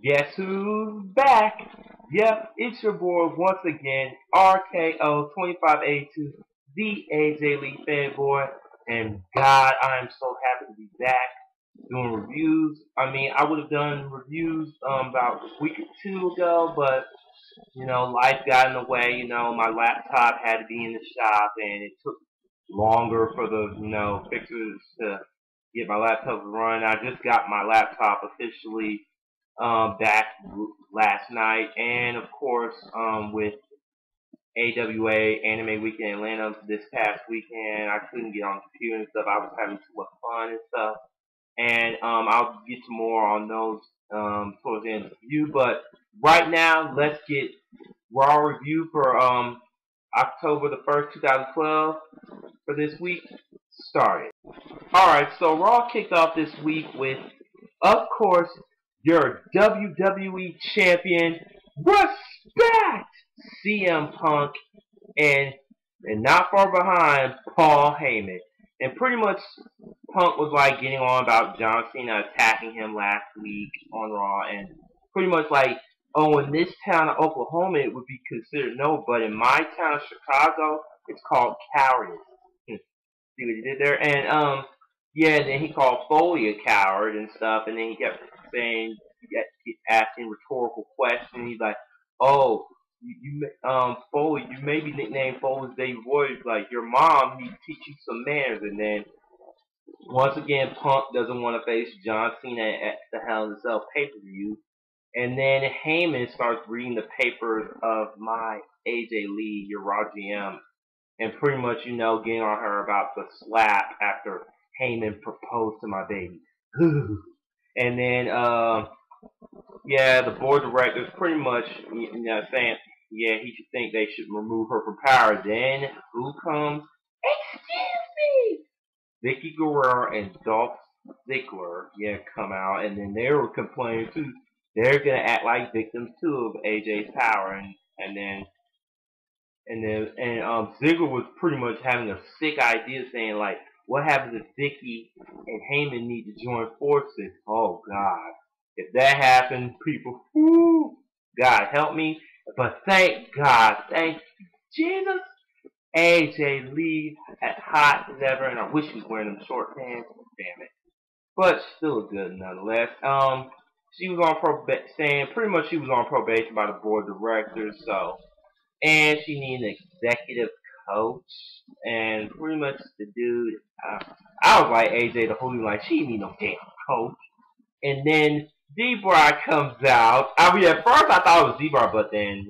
Guess who's back? Yep, it's your boy once again, RKO2582, the AJ Lee fanboy. And God, I am so happy to be back doing reviews. I mean, I would have done reviews about a week or two ago, but life got in the way. My laptop had to be in the shop, and it took longer for the fixers to get my laptop to run. I just got my laptop officially back last night, and of course, with AWA Anime Weekend Atlanta this past weekend, I couldn't get on the computer and stuff. I was having too much fun and stuff, and I'll get to more on those towards the end of the review. But right now, let's get Raw review for October the 1st, 2012 for this week started. Alright, so Raw kicked off this week with, of course, your WWE Champion, respect, CM Punk, and not far behind, Paul Heyman. And pretty much, Punk was like getting on about John Cena attacking him last week on Raw, and pretty much like, oh, in this town of Oklahoma, it would be considered no, but in my town of Chicago, it's called cowardice. See what he did there? And, yeah, and then he called Foley a coward and stuff, and then he kept saying, kept asking rhetorical questions. He's like, oh, Foley, you may be nicknamed Foley's David Boyd, like your mom, he teach you some manners. And then, once again, Punk doesn't want to face John Cena at the Hell in a Cell pay-per-view. And then Heyman starts reading the papers of my AJ Lee, your Raw GM, and pretty much, getting on her about the slap after Heyman proposed to my baby. And then, yeah, the board of directors pretty much, saying, yeah, he should think they should remove her from power. Then, who comes? Excuse me! Vicky Guerrero and Dolph Ziggler, come out, and then they were complaining too. They're gonna act like victims too of AJ's power, and Ziggler was pretty much having a sick idea, saying like, what happens if Vicky and Heyman need to join forces? Oh God, if that happens, people, whoo, God help me. But thank God, thank Jesus, AJ Lee as hot as ever, and I wish he was wearing them short pants. Damn it, but still good nonetheless. She was on pretty much she was on probation by the board of directors, so. And she needed an executive coach. And pretty much the dude, I was like AJ the whole like, she need no damn coach. And then D-Bar comes out. I mean, at first I thought it was D-Bar, but then,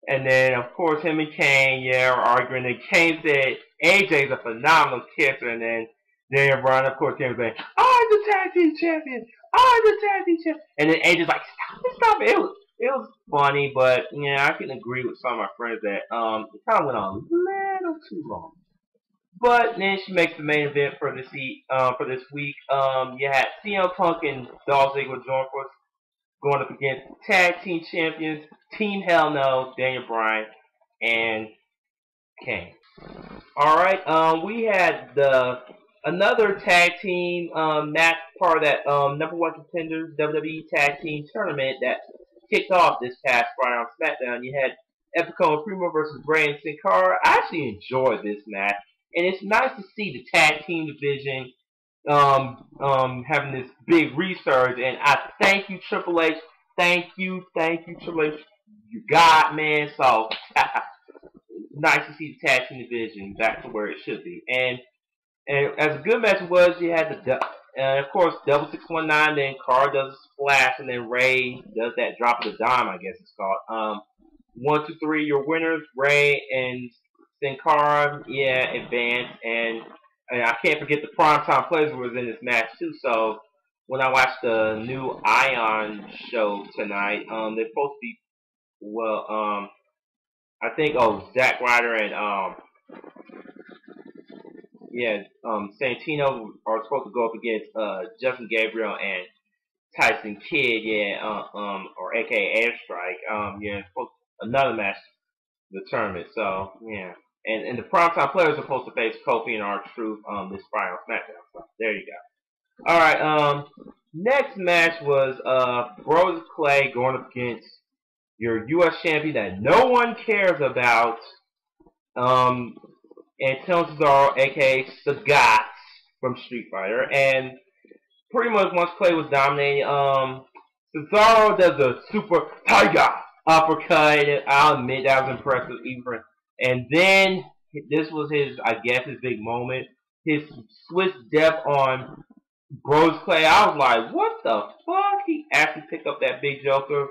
And then, of course, him and Kane, are arguing. And Kane said AJ's a phenomenal kisser. And then Brian, of course, Kane was saying, I'm the tag team champion. I'm the tag team champion. And then AJ's like, stop it. It was funny, but yeah, I can agree with some of my friends that it kind of went on a little too long. But then she makes the main event for this week. You had CM Punk and Dolph Ziggler going up against tag team champions Team Hell No, Daniel Bryan and Kane. All right, we had another tag team match, part of that number one contenders WWE Tag Team Tournament that kicked off this past Friday on SmackDown. You had Epico and Primo versus Bray and Sin Cara. I actually enjoyed this match, and it's nice to see the tag team division having this big resurge. And I thank you, Triple H. Thank you, Triple H. You got, man. So nice to see the tag team division back to where it should be. And as a good match was, you had of course, double 619, then Carr does a splash, and then Ray does that drop of the dime, I guess it's called. 1, 2, 3, your winners, Ray and Sin Cara, advance, and I can't forget the primetime players was in this match too. So when I watched the new Ion show tonight, they're supposed to be I think Zack Ryder and Santino are supposed to go up against Justin Gabriel and Tyson Kidd, or AKA Airstrike, another match in the tournament. So and the primetime players are supposed to face Kofi and R-Truth this Friday on SmackDown. So there you go. All right, Next match was Bros Clay going up against your U.S. champion that no one cares about, Antonio Cesaro, aka Sagat from Street Fighter, and pretty much once Clay was dominating, Cesaro does a super tiger uppercut. I'll admit that was impressive, even. And then this was his, I guess, his big moment. His Swiss death on Bros Clay. I was like, what the fuck? He actually picked up that big joker.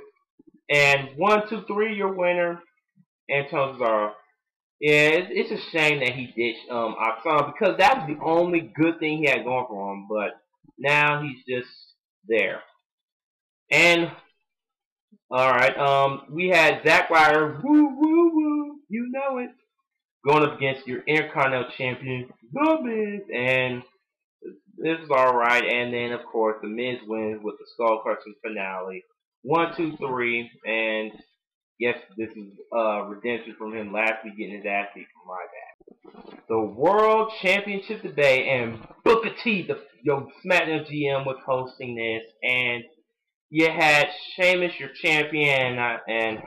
And 1, 2, 3, your winner, Antonio Cesaro. Yeah, it's a shame that he ditched Oksana because that was the only good thing he had going for him. But now he's just there. And alright, we had Zack Ryder, woo woo woo, you know it, going up against your Intercontinental Champion, The Miz, and this is alright. And then of course The Miz wins with the Skull Crushing finale, 1, 2, 3, and yes, this is redemption from him last week getting his ass beat from Ryback. The World Championship debate, and Booker T, the SmackDown GM, was hosting this, and you had Sheamus, your champion, and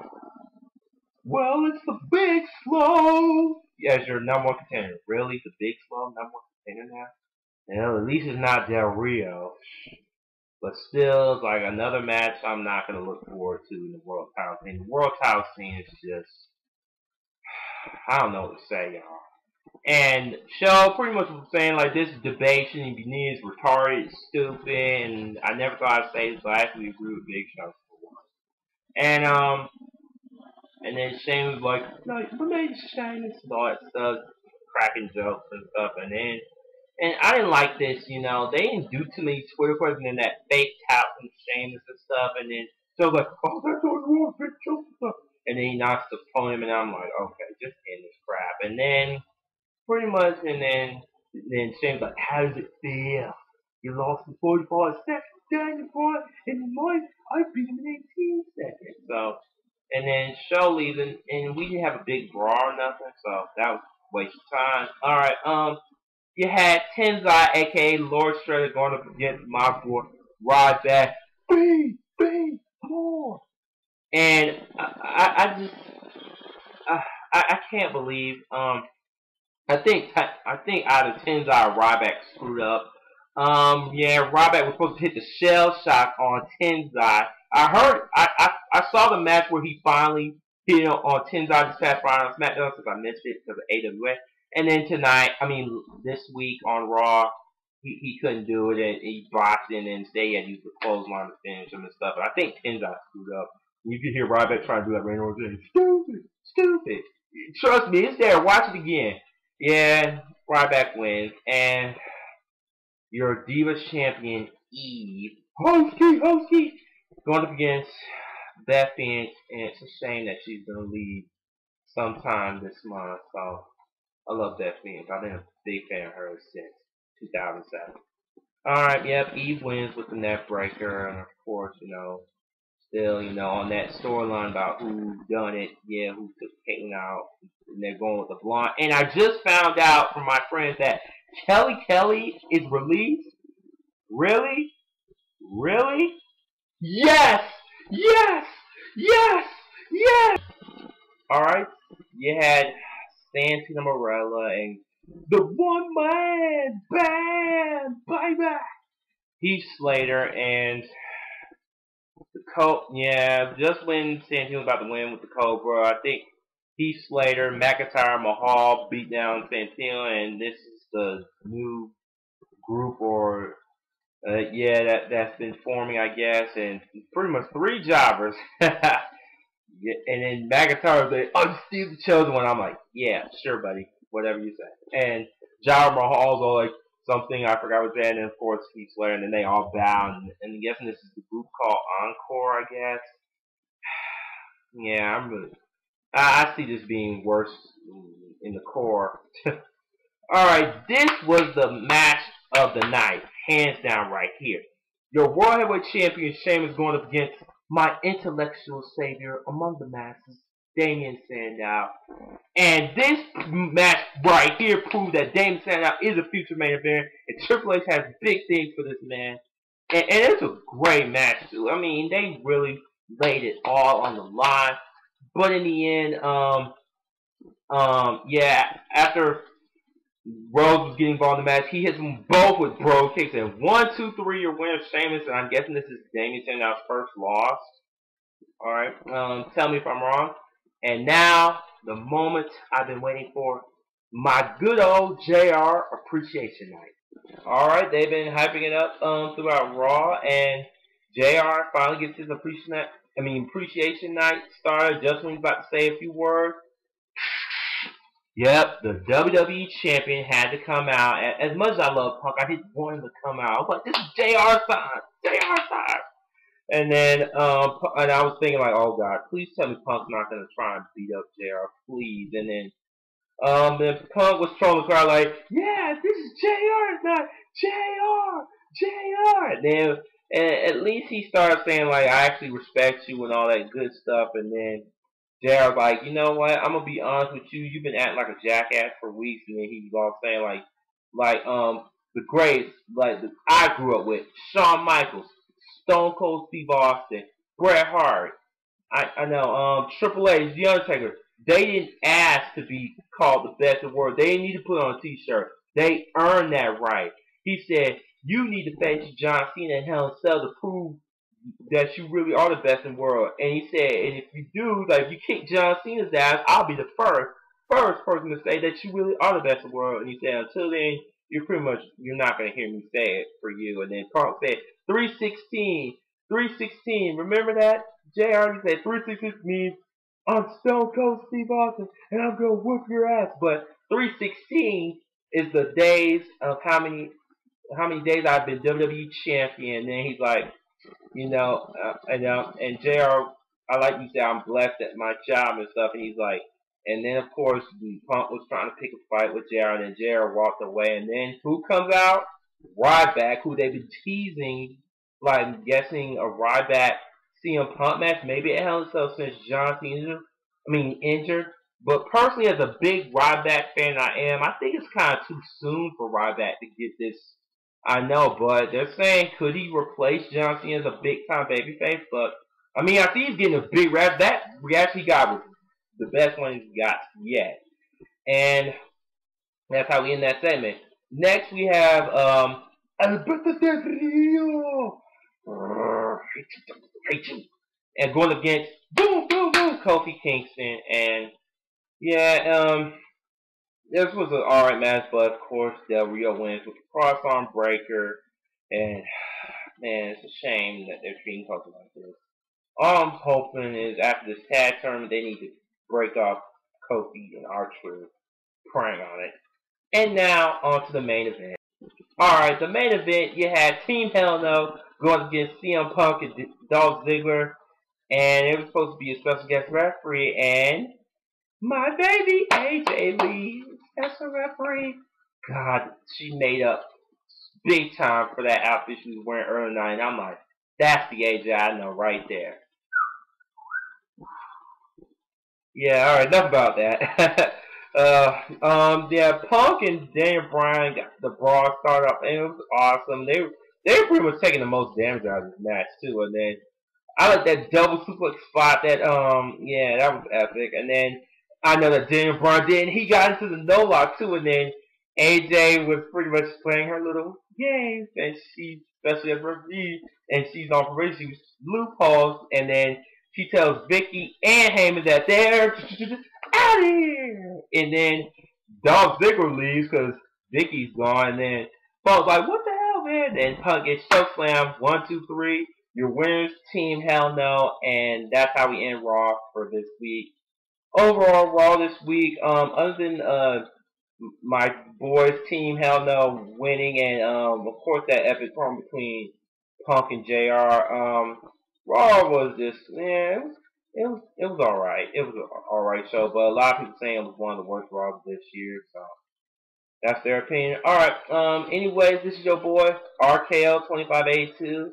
well, it's the Big Slow as your number one contender. Really, the Big Slow number one contender now? Well, at least it's not Del Rio, but still, it's like another match I'm not gonna look forward to in the world title scene. The world title scene is just, I don't know what to say, y'all. And Show pretty much was saying like this debate shouldn't be needed, it's retarded, it's stupid, and I never thought I'd say this, but I actually agree with Big Show for once. And then Shane was like, no, what made Shane and all that stuff, cracking jokes and stuff, and I didn't like this, you know, they didn't do too many Twitter posts and then that fake tout from Sheamus and stuff, and then Show's like, oh, that's all you want, fake jokes and stuff. And then he knocks the podium, and I'm like, okay, just end this crap. And then pretty much, and then Shane's like, how does it feel? You lost in 45 seconds, Daniel Bryan, and in mine, I beat him in 18 seconds. So, and then Show leaves, and we didn't have a big brawl or nothing, so that was a waste of time. Alright, you had Tenzai, aka Lord Shredder, going up against my boy, Ryback. Be more. And I just, I can't believe, I think out of Tenzai, Ryback screwed up. Yeah, Ryback was supposed to hit the shell shock on Tenzai. I saw the match where he finally hit on Tenzai this past Friday on SmackDown because I missed it because of AWS. And then tonight, this week on Raw, he couldn't do it and he botched it and instead he had to use the clothesline to finish him and stuff. But I think Tenzai screwed up. You can hear Ryback trying to do that right now. Stupid. Trust me, it's there. Watch it again. Yeah, Ryback wins, and your Divas champion, Eve, Hosky, going up against Beth Phoenix, and it's a shame that she's going to leave sometime this month, so I love Beth Phoenix. I've been a big fan of her since 2007. Alright, yep, Eve wins with the neck breaker, and of course, still, on that storyline about who done it, who took Caitlyn out, and they're going with the blonde. And I just found out from my friends that Kelly is released. Really? Really? Yes! Alright, you had Santana Marella and the one man band buyback. Heath Slater and just when Santana was about to win with the Cobra, I think Heath Slater, McIntyre, Mahal beat down Santana, and this is the new group, or that's been forming, I guess, and pretty much 3 jobbers. And then McIntyre was like, "I'm Steve the Chosen One." I'm like, "Yeah, sure, buddy, whatever you say." And Jobber Mahal's all like, something I forgot what that, and then of course Heath Slater, and then they all bow, and I'm guessing this is the group called Encore, I guess. Yeah, I see this being worse in the core. Alright, this was the match of the night, hands down right here. Your World Heavyweight Champion Sheamus going up against my intellectual savior among the masses, Damien Sandow. And this match right here proved that Damien Sandow is a future main event, and Triple H has big things for this man. and it's a great match too. I mean, they really laid it all on the line. But in the end, yeah, after Rose was getting involved in the match, he hits them both with bro kicks. And 1, 2, 3, your winner, Sheamus. And I'm guessing this is Damien Sannow's first loss. All right. Tell me if I'm wrong. And now the moment I've been waiting for, my good old JR Appreciation Night. All right, they've been hyping it up throughout Raw, and JR finally gets his appreciation night started just when he's about to say a few words. Yep, the WWE champion had to come out. As much as I love Punk, I didn't want him to come out. I was like, this is JR's time. JR's time. And then, and I was thinking like, oh God, please tell me Punk's not gonna try and beat up JR, please. And then Punk was trolling the crowd like, yeah, this is JR's night, JR. And then, and at least he started saying like, I actually respect you and all that good stuff. And then JR was like, you know what, I'm gonna be honest with you, you've been acting like a jackass for weeks. And then he was all saying like the greats I grew up with, Shawn Michaels, Stone Cold Steve Austin, Bret Hart, I know, Triple H, The Undertaker. They didn't ask to be called the best in the world. They didn't need to put on a t-shirt. They earned that right. He said, you need to face John Cena and Hell in a Cell to prove that you really are the best in the world. And he said, and if you do, like, if you kick John Cena's ass, I'll be the first person to say that you really are the best in the world. And he said, until then, you're not going to hear me say it for you. And then Punk said, 316, remember that? JR, you said 316 means I'm Stone Cold Steve Austin, and I'm going to whoop your ass. But 316 is the days of how many days I've been WWE champion. And then he's like, you know, and JR, I like you say, I'm blessed at my job and stuff. And he's like, and then of course Punk was trying to pick a fight with JR, and then JR walked away. And then who comes out? Ryback, who they've been teasing, like I'm guessing a Ryback CM Punk match, maybe at Hell in a Cell since John Cena, injured. But personally, as a big Ryback fan I think it's kind of too soon for Ryback to get this. I know, but they're saying, could he replace John Cena as a big-time babyface? But, I see he's getting a big rap. That reaction he got was the best one he's got yet. And that's how we end that segment. Next, we have, Alberto Del Rio. And going against, boom, Kofi Kingston. And, yeah, this was an alright match, but of course Del Rio wins with the cross-arm breaker, and man, it's a shame that they're treating Kofi like this. All I'm hoping is after this tag tournament, they need to break off Kofi and R-Truth, praying on it. And now, on to the main event. Alright, the main event, you had Team Hell No going against CM Punk and Dolph Ziggler, and it was supposed to be a special guest referee, and my baby AJ Lee as a referee. God, she made up big time for that outfit she was wearing earlier tonight. And I'm like, that's the AJ I know right there. Yeah, alright, enough about that. Yeah, Punk and Daniel Bryan got the brawl started off, and it was awesome. They were pretty much taking the most damage out of this match too. And then I like that double suplex spot. That yeah, that was epic. And then I know that Daniel Bryan did, and he got into the no lock too. And then AJ was pretty much playing her little games, and she, especially as a referee, and she's on probation, she was loopholes. And then she tells Vicky and Heyman that they're out of here. And then Dolph Ziggler leaves because Vicky's gone. And then Punk's like, what the hell, man? And Punk gets choke slammed. 1, 2, 3. Your winners, Team Hell No. And that's how we end Raw for this week. Overall, Raw this week, other than my boys, Team Hell No winning, and of course that epic promo between Punk and JR, Raw was just, yeah, it was alright. It was an alright show, but a lot of people saying it was one of the worst Raws this year, so that's their opinion. Alright, anyways, this is your boy, RKO2582,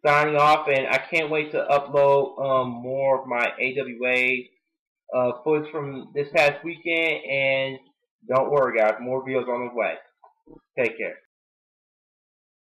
signing off, and I can't wait to upload more of my AWA footage from this past weekend, and don't worry guys, more videos on the way. Take care.